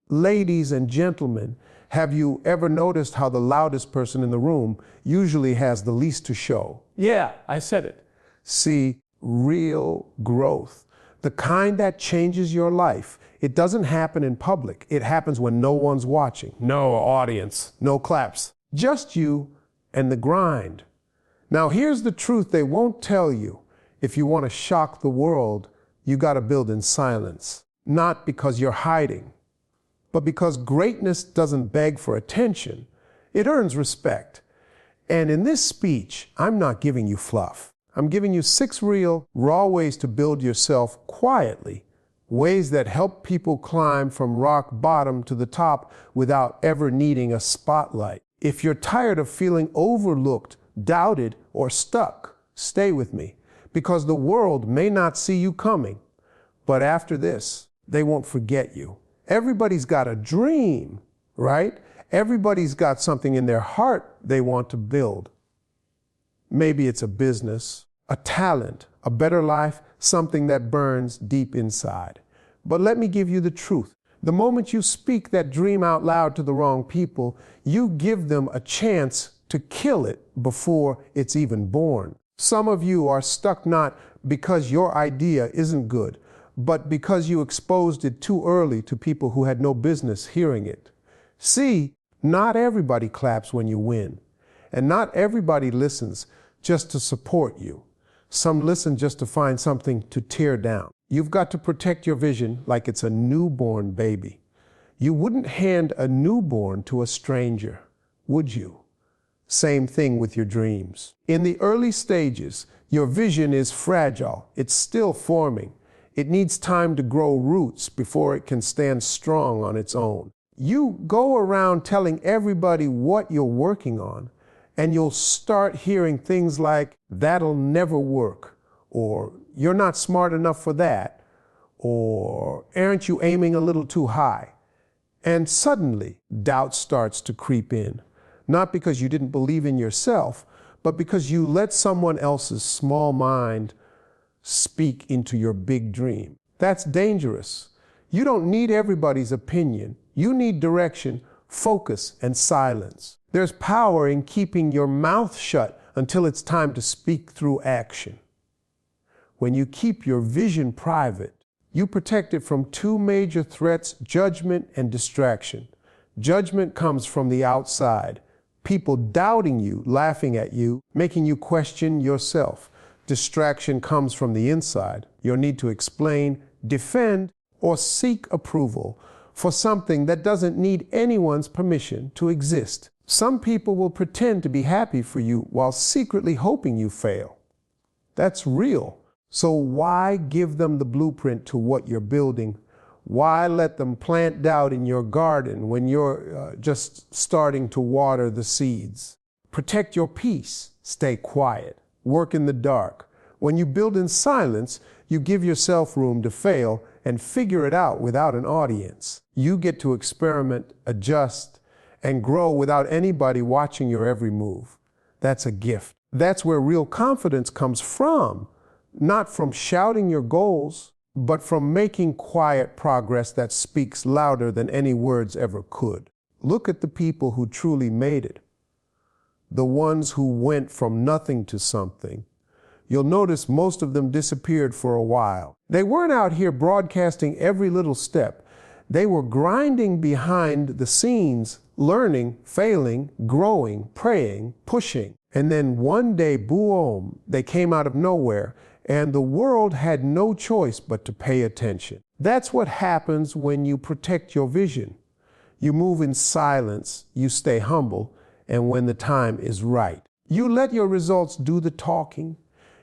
Ladies and gentlemen, have you ever noticed how the loudest person in the room usually has the least to show? Yeah, I said it. See, real growth, the kind that changes your life, it doesn't happen in public. It happens when no one's watching. No audience. No claps. Just you and the grind. Now here's the truth they won't tell you. If you want to shock the world, you got to build in silence. Not because you're hiding, but because greatness doesn't beg for attention. It earns respect. And in this speech, I'm not giving you fluff. I'm giving you 6 real, raw ways to build yourself quietly, ways that help people climb from rock bottom to the top without ever needing a spotlight. If you're tired of feeling overlooked, doubted, or stuck, stay with me, because the world may not see you coming, but after this, they won't forget you. Everybody's got a dream, right? Everybody's got something in their heart they want to build. Maybe it's a business, a talent, a better life, something that burns deep inside. But let me give you the truth. The moment you speak that dream out loud to the wrong people, you give them a chance to kill it before it's even born. Some of you are stuck not because your idea isn't good, but because you exposed it too early to people who had no business hearing it. See, not everybody claps when you win, and not everybody listens just to support you. Some listen just to find something to tear down. You've got to protect your vision like it's a newborn baby. You wouldn't hand a newborn to a stranger, would you? Same thing with your dreams. In the early stages, your vision is fragile. It's still forming. It needs time to grow roots before it can stand strong on its own. You go around telling everybody what you're working on, and you'll start hearing things like, "That'll never work," or "You're not smart enough for that," or "Aren't you aiming a little too high?" And suddenly, doubt starts to creep in. Not because you didn't believe in yourself, but because you let someone else's small mind speak into your big dream. That's dangerous. You don't need everybody's opinion. You need direction, focus, and silence. There's power in keeping your mouth shut until it's time to speak through action. When you keep your vision private, you protect it from 2 major threats: judgment and distraction. Judgment comes from the outside. People doubting you, laughing at you, making you question yourself. Distraction comes from the inside. Your need to explain, defend, or seek approval for something that doesn't need anyone's permission to exist. Some people will pretend to be happy for you while secretly hoping you fail. That's real. So why give them the blueprint to what you're building? Why let them plant doubt in your garden when you're just starting to water the seeds? Protect your peace. Stay quiet. Work in the dark. When you build in silence, you give yourself room to fail and figure it out without an audience. You get to experiment, adjust, and grow without anybody watching your every move. That's a gift. That's where real confidence comes from, not from shouting your goals, but from making quiet progress that speaks louder than any words ever could. Look at the people who truly made it, the ones who went from nothing to something. You'll notice most of them disappeared for a while. They weren't out here broadcasting every little step. They were grinding behind the scenes, learning, failing, growing, praying, pushing. And then one day, boom, they came out of nowhere, and the world had no choice but to pay attention. That's what happens when you protect your vision. You move in silence, you stay humble, and when the time is right, you let your results do the talking.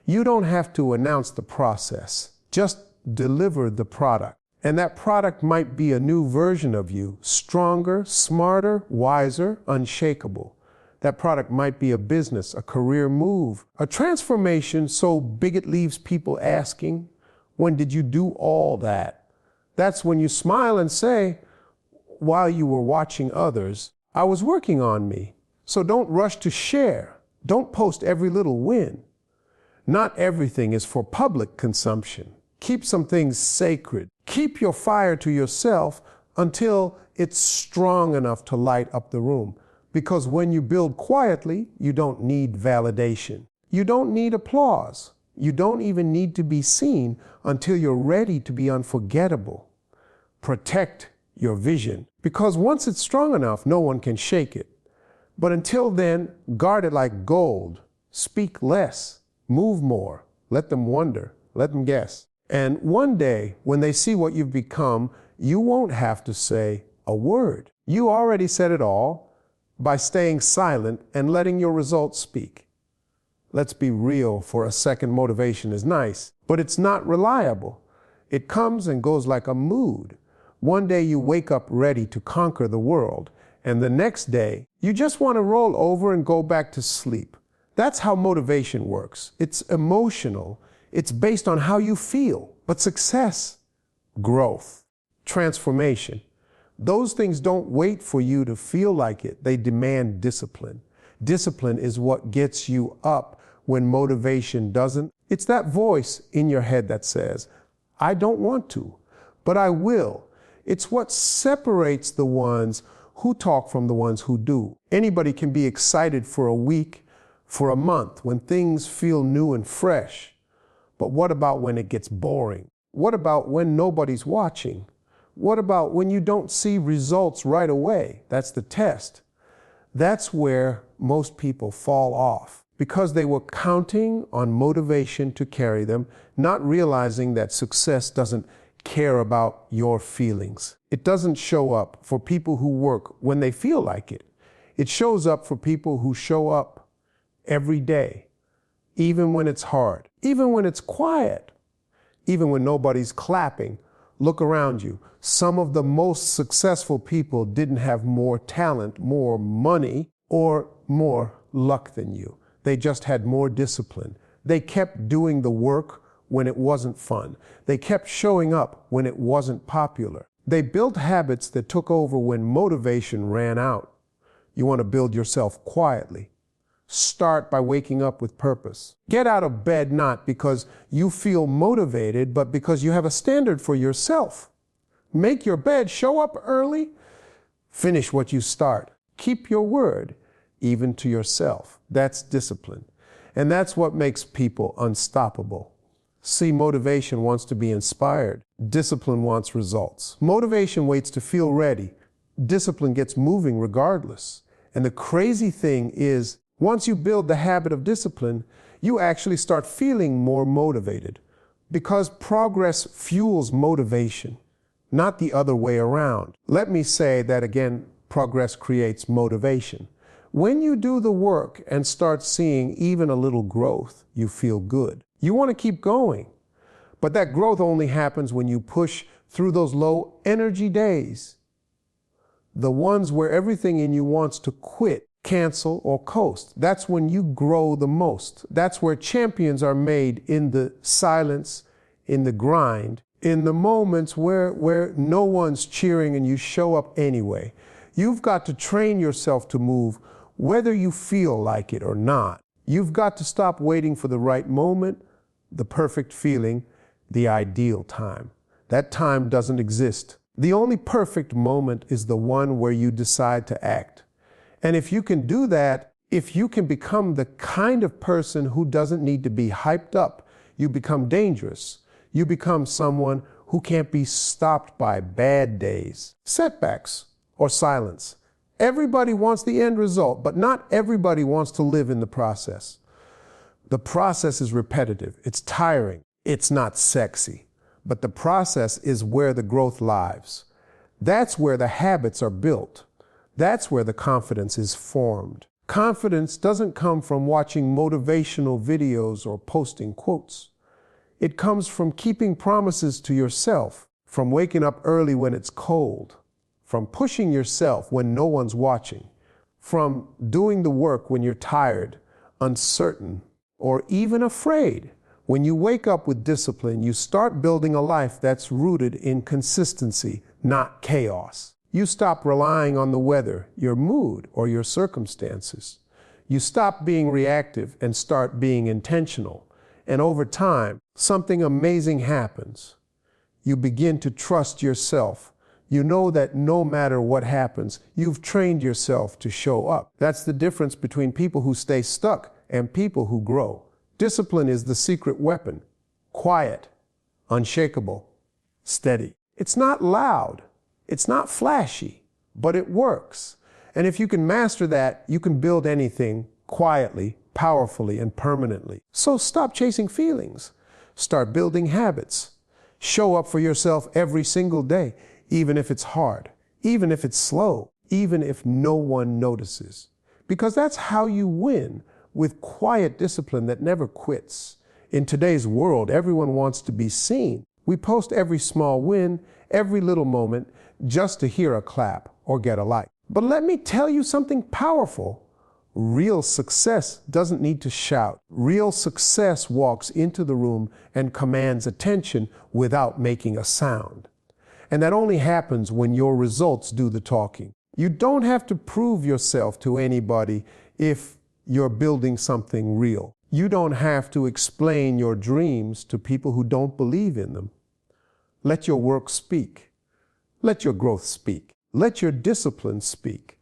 You don't have to announce the process. Just deliver the product. And that product might be a new version of you, stronger, smarter, wiser, unshakable. That product might be a business, a career move, a transformation so big it leaves people asking, "When did you do all that?" That's when you smile and say, "While you were watching others, I was working on me." So don't rush to share. Don't post every little win. Not everything is for public consumption. Keep some things sacred. Keep your fire to yourself, until it's strong enough to light up the room. Because when you build quietly, you don't need validation. You don't need applause. You don't even need to be seen until you're ready to be unforgettable. Protect your vision, because once it's strong enough, no one can shake it. But until then, guard it like gold. Speak less, move more, let them wonder, let them guess. And one day, when they see what you've become, you won't have to say a word. You already said it all by staying silent and letting your results speak. Let's be real for a second. Motivation is nice, but it's not reliable. It comes and goes like a mood. One day you wake up ready to conquer the world, and the next day you just want to roll over and go back to sleep. That's how motivation works. It's emotional. It's based on how you feel. But success, growth, transformation, those things don't wait for you to feel like it. They demand discipline. Discipline is what gets you up when motivation doesn't. It's that voice in your head that says, I don't want to, but I will. It's what separates the ones who talk from the ones who do. Anybody can be excited for a week, for a month, when things feel new and fresh. But what about when it gets boring? What about when nobody's watching? What about when you don't see results right away? That's the test. That's where most people fall off, because they were counting on motivation to carry them, not realizing that success doesn't care about your feelings. It doesn't show up for people who work when they feel like it. It shows up for people who show up every day, even when it's hard, even when it's quiet, even when nobody's clapping. Look around you. Some of the most successful people didn't have more talent, more money, or more luck than you. They just had more discipline. They kept doing the work when it wasn't fun. They kept showing up when it wasn't popular. They built habits that took over when motivation ran out. You want to build yourself quietly. Start by waking up with purpose. Get out of bed not because you feel motivated, but because you have a standard for yourself. Make your bed, show up early, finish what you start. Keep your word, even to yourself. That's discipline. And that's what makes people unstoppable. See, motivation wants to be inspired. Discipline wants results. Motivation waits to feel ready. Discipline gets moving regardless. And the crazy thing is, once you build the habit of discipline, you actually start feeling more motivated, because progress fuels motivation, not the other way around. Let me say that again, progress creates motivation. When you do the work and start seeing even a little growth, you feel good. You want to keep going, but that growth only happens when you push through those low energy days, the ones where everything in you wants to quit, cancel, or coast. That's when you grow the most. That's where champions are made, in the silence, in the grind, in the moments where no one's cheering and you show up anyway. You've got to train yourself to move whether you feel like it or not. You've got to stop waiting for the right moment, the perfect feeling, the ideal time. That time doesn't exist. The only perfect moment is the one where you decide to act. And if you can do that, if you can become the kind of person who doesn't need to be hyped up, you become dangerous. You become someone who can't be stopped by bad days, setbacks, or silence. Everybody wants the end result, but not everybody wants to live in the process. The process is repetitive. It's tiring. It's not sexy. But the process is where the growth lives. That's where the habits are built. That's where the confidence is formed. Confidence doesn't come from watching motivational videos or posting quotes. It comes from keeping promises to yourself, from waking up early when it's cold, from pushing yourself when no one's watching, from doing the work when you're tired, uncertain, or even afraid. When you wake up with discipline, you start building a life that's rooted in consistency, not chaos. You stop relying on the weather, your mood, or your circumstances. You stop being reactive and start being intentional. And over time, something amazing happens. You begin to trust yourself. You know that no matter what happens, you've trained yourself to show up. That's the difference between people who stay stuck and people who grow. Discipline is the secret weapon. Quiet, unshakable, steady. It's not loud, it's not flashy, but it works. And if you can master that, you can build anything quietly, powerfully, and permanently. So stop chasing feelings. Start building habits. Show up for yourself every single day, even if it's hard, even if it's slow, even if no one notices. Because that's how you win, with quiet discipline that never quits. In today's world, everyone wants to be seen. We post every small win, every little moment, just to hear a clap or get a like. But let me tell you something powerful. Real success doesn't need to shout. Real success walks into the room and commands attention without making a sound. And that only happens when your results do the talking. You don't have to prove yourself to anybody if you're building something real. You don't have to explain your dreams to people who don't believe in them. Let your work speak. Let your growth speak. Let your discipline speak.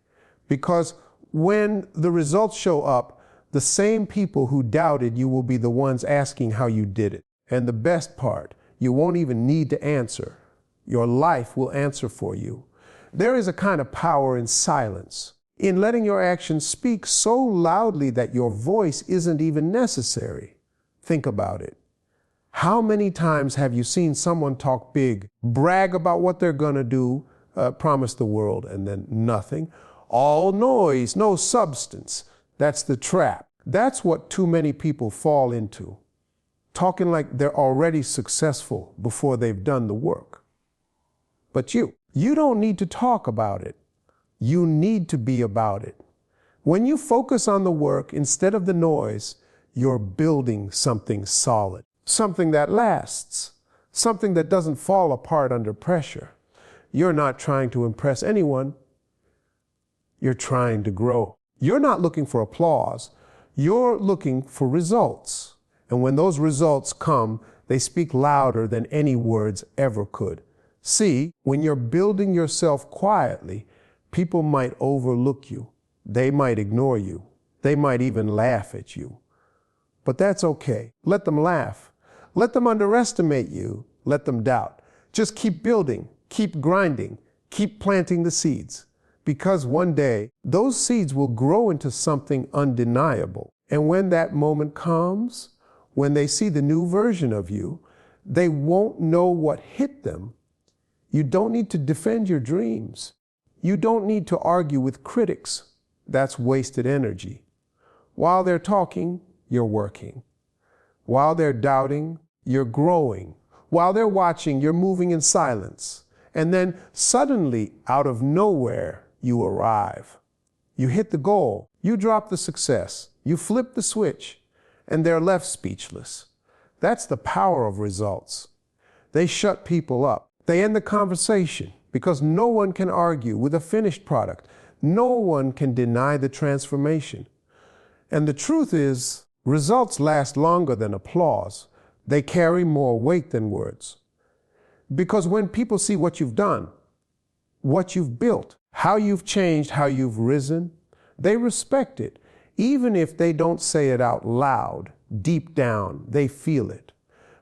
Because when the results show up, the same people who doubted you will be the ones asking how you did it. And the best part, you won't even need to answer. Your life will answer for you. There is a kind of power in silence, in letting your actions speak so loudly that your voice isn't even necessary. Think about it. How many times have you seen someone talk big, brag about what they're gonna do, promise the world, and then nothing? All noise, no substance. That's the trap. That's what too many people fall into. Talking like they're already successful before they've done the work. But you don't need to talk about it. You need to be about it. When you focus on the work instead of the noise, you're building something solid, something that lasts, something that doesn't fall apart under pressure. You're not trying to impress anyone. You're trying to grow. You're not looking for applause. You're looking for results. And when those results come, they speak louder than any words ever could. See, when you're building yourself quietly, people might overlook you. They might ignore you. They might even laugh at you. But that's okay. Let them laugh. Let them underestimate you. Let them doubt. Just keep building, keep grinding, keep planting the seeds. Because one day, those seeds will grow into something undeniable. And when that moment comes, when they see the new version of you, they won't know what hit them. You don't need to defend your dreams. You don't need to argue with critics. That's wasted energy. While they're talking, you're working. While they're doubting, you're growing. While they're watching, you're moving in silence. And then suddenly, out of nowhere, you arrive. You hit the goal. You drop the success. You flip the switch, and they're left speechless. That's the power of results. They shut people up. They end the conversation because no one can argue with a finished product. No one can deny the transformation. And the truth is, results last longer than applause. They carry more weight than words. Because when people see what you've done, what you've built, how you've changed, how you've risen, they respect it. Even if they don't say it out loud, deep down, they feel it.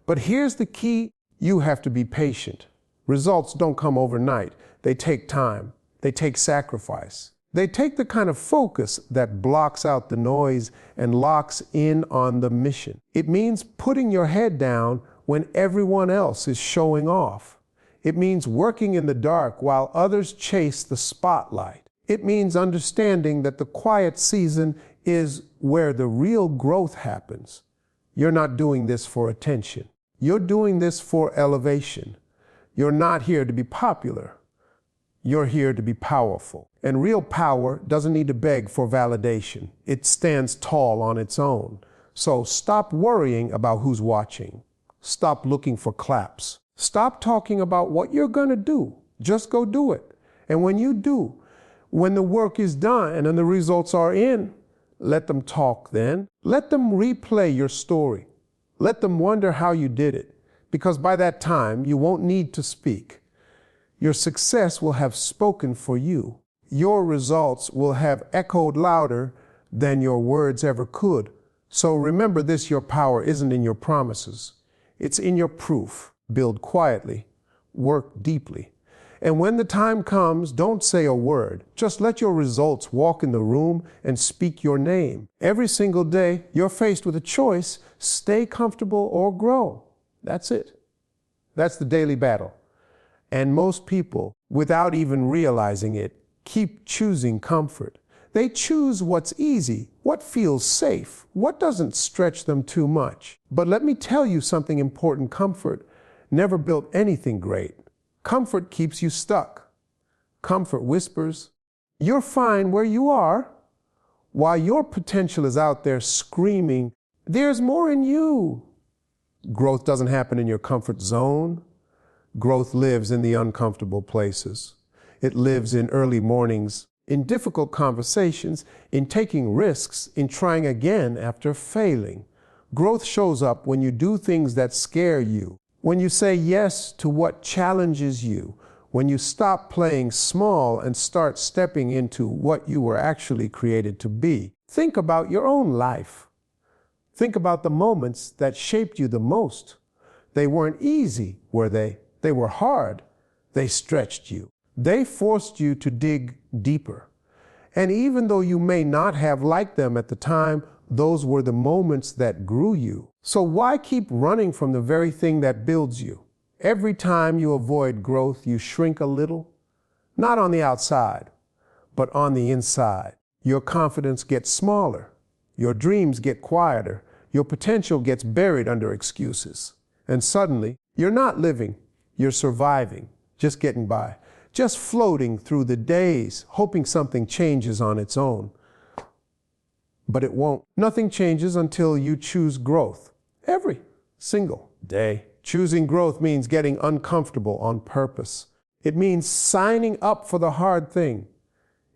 But here's the key: you have to be patient. Results don't come overnight. They take time. They take sacrifice. They take the kind of focus that blocks out the noise and locks in on the mission. It means putting your head down when everyone else is showing off. It means working in the dark while others chase the spotlight. It means understanding that the quiet season is where the real growth happens. You're not doing this for attention. You're doing this for elevation. You're not here to be popular. You're here to be powerful. And real power doesn't need to beg for validation. It stands tall on its own. So stop worrying about who's watching. Stop looking for claps. Stop talking about what you're going to do. Just go do it. And when you do, when the work is done and then the results are in, let them talk then. Let them replay your story. Let them wonder how you did it. Because by that time, you won't need to speak. Your success will have spoken for you. Your results will have echoed louder than your words ever could. So remember this, your power isn't in your promises. It's in your proof. Build quietly, work deeply. And when the time comes, don't say a word. Just let your results walk in the room and speak your name. Every single day, you're faced with a choice: stay comfortable or grow. That's it. That's the daily battle. And most people, without even realizing it, keep choosing comfort. They choose what's easy, what feels safe, what doesn't stretch them too much. But let me tell you something important. Comfort never built anything great. Comfort keeps you stuck. Comfort whispers, "You're fine where you are," while your potential is out there screaming, "There's more in you." Growth doesn't happen in your comfort zone. Growth lives in the uncomfortable places. It lives in early mornings, in difficult conversations, in taking risks, in trying again after failing. Growth shows up when you do things that scare you, when you say yes to what challenges you, when you stop playing small and start stepping into what you were actually created to be. Think about your own life. Think about the moments that shaped you the most. They weren't easy, were they? They were hard. They stretched you. They forced you to dig deeper. And even though you may not have liked them at the time, those were the moments that grew you. So why keep running from the very thing that builds you? Every time you avoid growth, you shrink a little, not on the outside, but on the inside. Your confidence gets smaller. Your dreams get quieter. Your potential gets buried under excuses. And suddenly, you're not living, you're surviving, just getting by, just floating through the days, hoping something changes on its own. But it won't. Nothing changes until you choose growth. Every single day. Choosing growth means getting uncomfortable on purpose. It means signing up for the hard thing.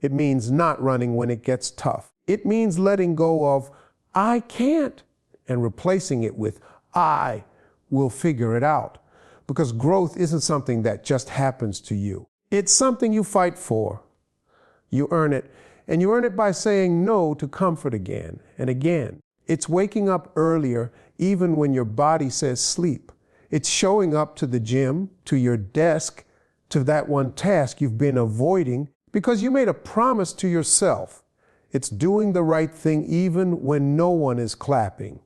It means not running when it gets tough. It means letting go of "I can't" and replacing it with "I will figure it out." Because growth isn't something that just happens to you. It's something you fight for. You earn it. And you earn it by saying no to comfort again and again. It's waking up earlier even when your body says sleep. It's showing up to the gym, to your desk, to that one task you've been avoiding because you made a promise to yourself. It's doing the right thing even when no one is clapping.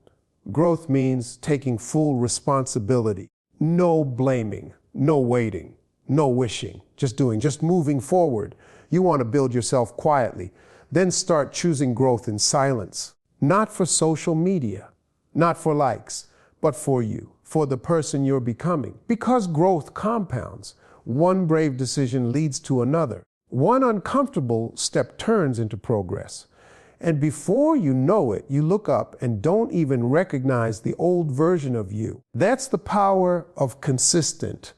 Growth means taking full responsibility. No blaming, no waiting, no wishing, just doing, just moving forward. You want to build yourself quietly. Then start choosing growth in silence. Not for social media, not for likes, but for you, for the person you're becoming. Because growth compounds. One brave decision leads to another. One uncomfortable step turns into progress. And before you know it, you look up and don't even recognize the old version of you. That's the power of consistent,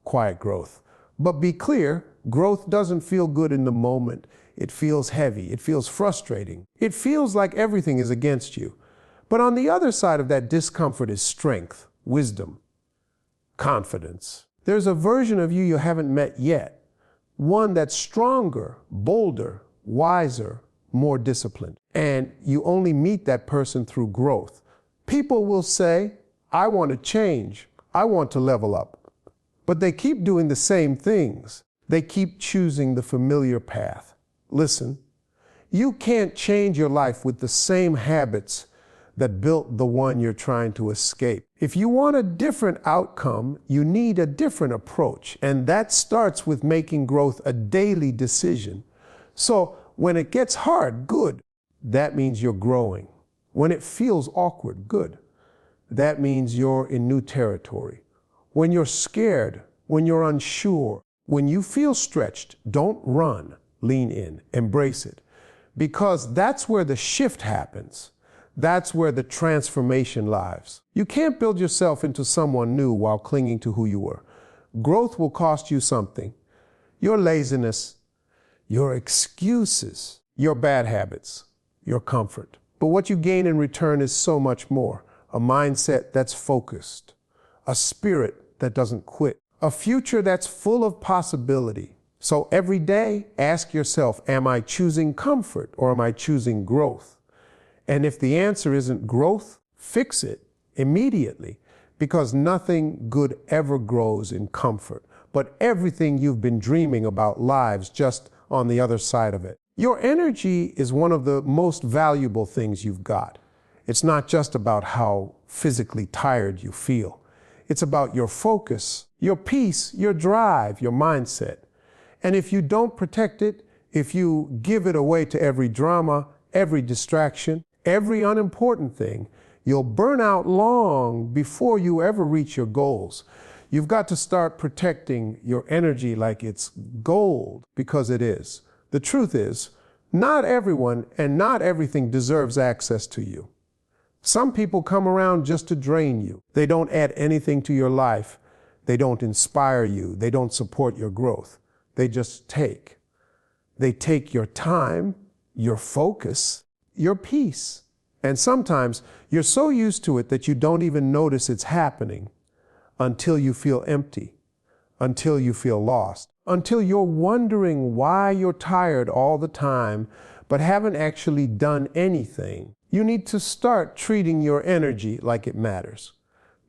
quiet growth. But be clear, growth doesn't feel good in the moment. It feels heavy. It feels frustrating. It feels like everything is against you. But on the other side of that discomfort is strength, wisdom, confidence. There's a version of you you haven't met yet. One that's stronger, bolder, wiser, more disciplined. And you only meet that person through growth. People will say, "I want to change. I want to level up." But they keep doing the same things. They keep choosing the familiar path. Listen, you can't change your life with the same habits that built the one you're trying to escape. If you want a different outcome, you need a different approach. And that starts with making growth a daily decision. So when it gets hard, good. That means you're growing. When it feels awkward, good. That means you're in new territory. When you're scared, when you're unsure, when you feel stretched, don't run. Lean in, embrace it. Because that's where the shift happens. That's where the transformation lies. You can't build yourself into someone new while clinging to who you were. Growth will cost you something. Your laziness, your excuses, your bad habits, your comfort. But what you gain in return is so much more. A mindset that's focused, a spirit that doesn't quit, a future that's full of possibility. So every day, ask yourself, am I choosing comfort or am I choosing growth? And if the answer isn't growth, fix it immediately, because nothing good ever grows in comfort, but everything you've been dreaming about lives just on the other side of it. Your energy is one of the most valuable things you've got. It's not just about how physically tired you feel. It's about your focus, your peace, your drive, your mindset. And if you don't protect it, if you give it away to every drama, every distraction, every unimportant thing, you'll burn out long before you ever reach your goals. You've got to start protecting your energy like it's gold, because it is. The truth is, not everyone and not everything deserves access to you. Some people come around just to drain you. They don't add anything to your life. They don't inspire you. They don't support your growth. They just take. They take your time, your focus, your peace. And sometimes you're so used to it that you don't even notice it's happening until you feel empty, until you feel lost, until you're wondering why you're tired all the time but haven't actually done anything. You need to start treating your energy like it matters,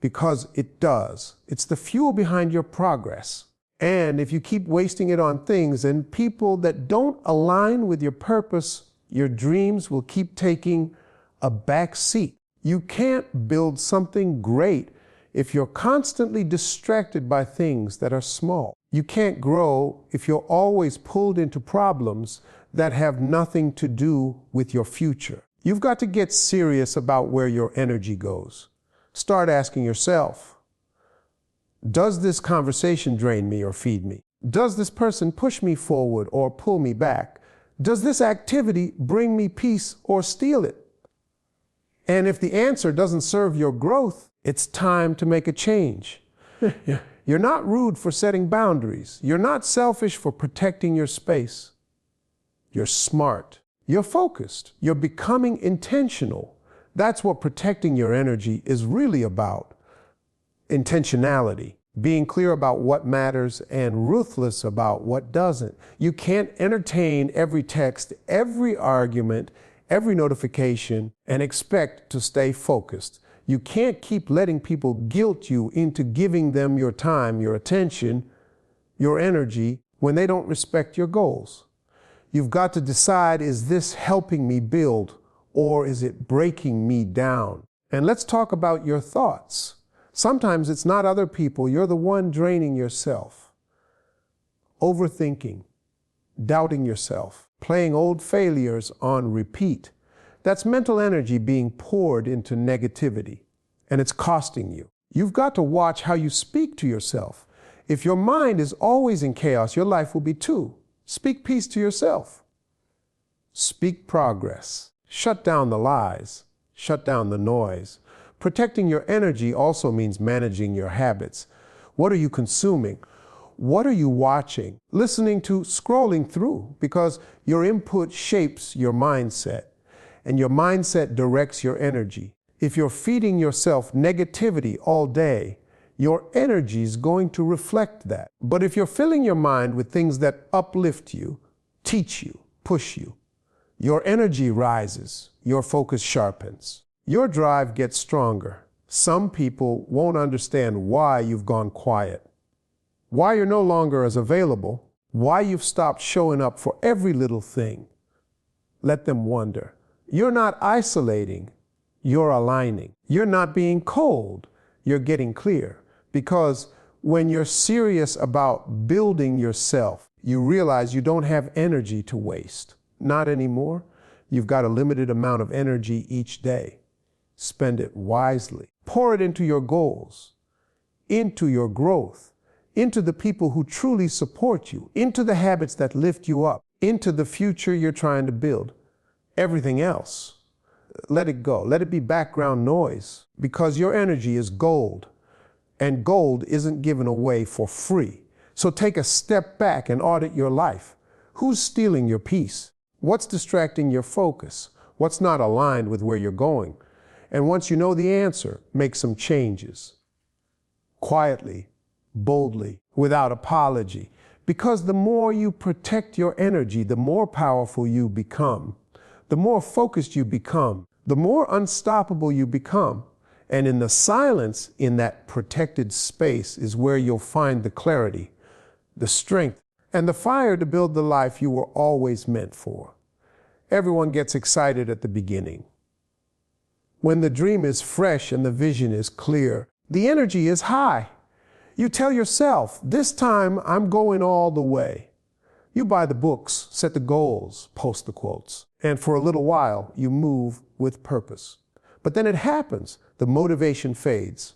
because it does. It's the fuel behind your progress. And if you keep wasting it on things and people that don't align with your purpose, your dreams will keep taking a back seat. You can't build something great if you're constantly distracted by things that are small. You can't grow if you're always pulled into problems that have nothing to do with your future. You've got to get serious about where your energy goes. Start asking yourself, does this conversation drain me or feed me? Does this person push me forward or pull me back? Does this activity bring me peace or steal it? And if the answer doesn't serve your growth, it's time to make a change. You're not rude for setting boundaries. You're not selfish for protecting your space. You're smart. You're focused. You're becoming intentional. That's what protecting your energy is really about. Intentionality. Being clear about what matters and ruthless about what doesn't. You can't entertain every text, every argument, every notification, and expect to stay focused. You can't keep letting people guilt you into giving them your time, your attention, your energy when they don't respect your goals. You've got to decide, is this helping me build or is it breaking me down? And let's talk about your thoughts. Sometimes it's not other people, you're the one draining yourself. Overthinking, doubting yourself, playing old failures on repeat. That's mental energy being poured into negativity, and it's costing you. You've got to watch how you speak to yourself. If your mind is always in chaos, your life will be too. Speak peace to yourself. Speak progress. Shut down the lies. Shut down the noise. Protecting your energy also means managing your habits. What are you consuming? What are you watching? Listening to, scrolling through, because your input shapes your mindset, and your mindset directs your energy. If you're feeding yourself negativity all day, your energy is going to reflect that. But if you're filling your mind with things that uplift you, teach you, push you, your energy rises, your focus sharpens, your drive gets stronger. Some people won't understand why you've gone quiet, why you're no longer as available, why you've stopped showing up for every little thing. Let them wonder. You're not isolating, you're aligning. You're not being cold, you're getting clear. Because when you're serious about building yourself, you realize you don't have energy to waste. Not anymore. You've got a limited amount of energy each day. Spend it wisely. Pour it into your goals, into your growth, into the people who truly support you, into the habits that lift you up, into the future you're trying to build. Everything else, let it go. Let it be background noise, because your energy is gold, and gold isn't given away for free. So take a step back and audit your life. Who's stealing your peace? What's distracting your focus? What's not aligned with where you're going? And once you know the answer, make some changes. Quietly, boldly, without apology. Because the more you protect your energy, the more powerful you become. The more focused you become, the more unstoppable you become. And in the silence, in that protected space, is where you'll find the clarity, the strength, and the fire to build the life you were always meant for. Everyone gets excited at the beginning. When the dream is fresh and the vision is clear, the energy is high. You tell yourself, this time I'm going all the way. You buy the books, set the goals, post the quotes, and for a little while you move with purpose. But then it happens, the motivation fades.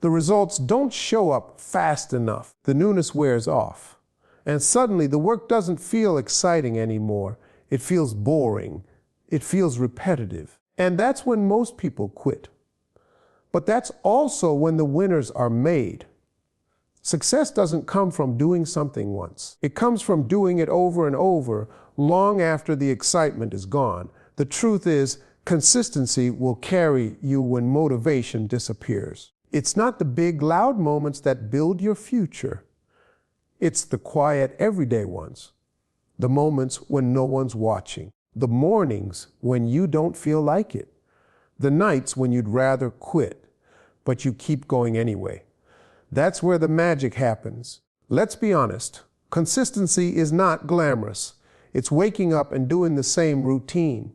The results don't show up fast enough. The newness wears off. And suddenly the work doesn't feel exciting anymore. It feels boring. It feels repetitive. And that's when most people quit. But that's also when the winners are made. Success doesn't come from doing something once. It comes from doing it over and over, long after the excitement is gone. The truth is, consistency will carry you when motivation disappears. It's not the big, loud moments that build your future. It's the quiet, everyday ones. The moments when no one's watching. The mornings when you don't feel like it. The nights when you'd rather quit, but you keep going anyway. That's where the magic happens. Let's be honest. Consistency is not glamorous. It's waking up and doing the same routine.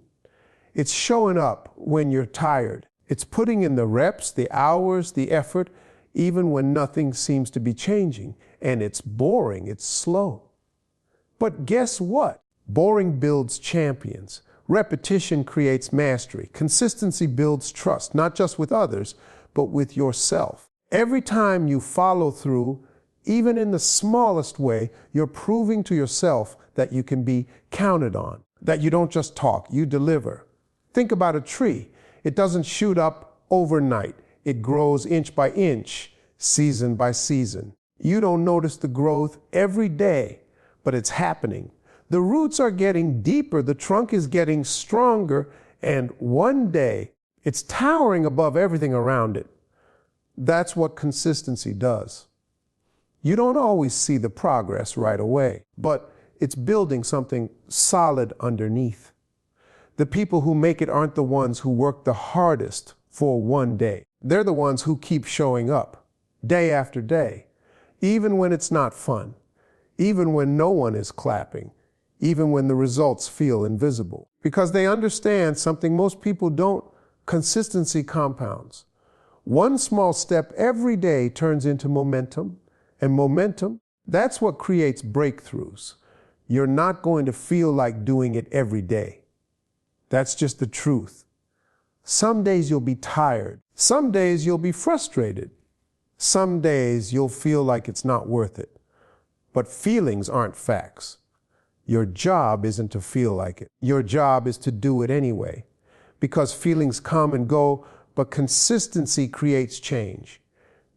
It's showing up when you're tired. It's putting in the reps, the hours, the effort, even when nothing seems to be changing. And it's boring, it's slow. But guess what? Boring builds champions. Repetition creates mastery. Consistency builds trust, not just with others, but with yourself. Every time you follow through, even in the smallest way, you're proving to yourself that you can be counted on, that you don't just talk, you deliver. Think about a tree. It doesn't shoot up overnight. It grows inch by inch, season by season. You don't notice the growth every day, but it's happening. The roots are getting deeper, the trunk is getting stronger, and one day it's towering above everything around it. That's what consistency does. You don't always see the progress right away, but it's building something solid underneath. The people who make it aren't the ones who work the hardest for one day. They're the ones who keep showing up, day after day, even when it's not fun, even when no one is clapping, even when the results feel invisible. Because they understand something most people don't. Consistency compounds. One small step every day turns into momentum, and momentum, that's what creates breakthroughs. You're not going to feel like doing it every day. That's just the truth. Some days you'll be tired. Some days you'll be frustrated. Some days you'll feel like it's not worth it. But feelings aren't facts. Your job isn't to feel like it. Your job is to do it anyway. Because feelings come and go, but consistency creates change.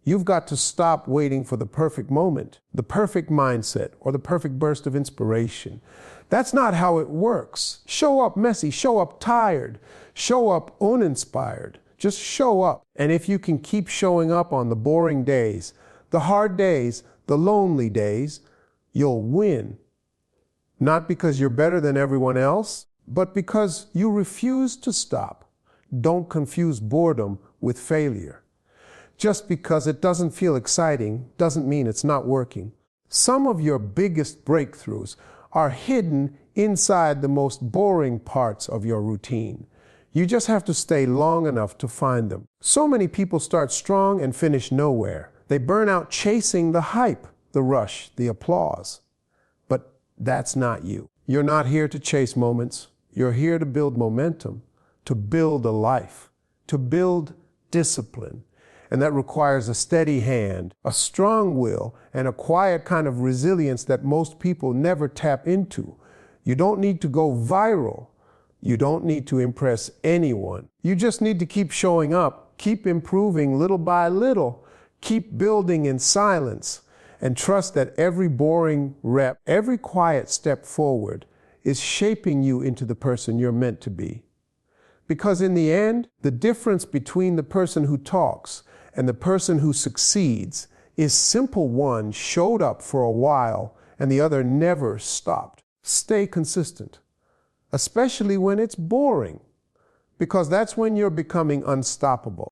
You've got to stop waiting for the perfect moment, the perfect mindset, or the perfect burst of inspiration. That's not how it works. Show up messy, show up tired, show up uninspired. Just show up. And if you can keep showing up on the boring days, the hard days, the lonely days, you'll win. Not because you're better than everyone else, but because you refuse to stop. Don't confuse boredom with failure. Just because it doesn't feel exciting doesn't mean it's not working. Some of your biggest breakthroughs are hidden inside the most boring parts of your routine. You just have to stay long enough to find them. So many people start strong and finish nowhere. They burn out chasing the hype, the rush, the applause. But that's not you. You're not here to chase moments. You're here to build momentum, to build a life, to build discipline. And that requires a steady hand, a strong will, and a quiet kind of resilience that most people never tap into. You don't need to go viral. You don't need to impress anyone. You just need to keep showing up, keep improving little by little, keep building in silence, and trust that every boring rep, every quiet step forward is shaping you into the person you're meant to be. Because in the end, the difference between the person who talks and the person who succeeds is simple one showed up for a while and the other never stopped. Stay consistent, especially when it's boring, because that's when you're becoming unstoppable.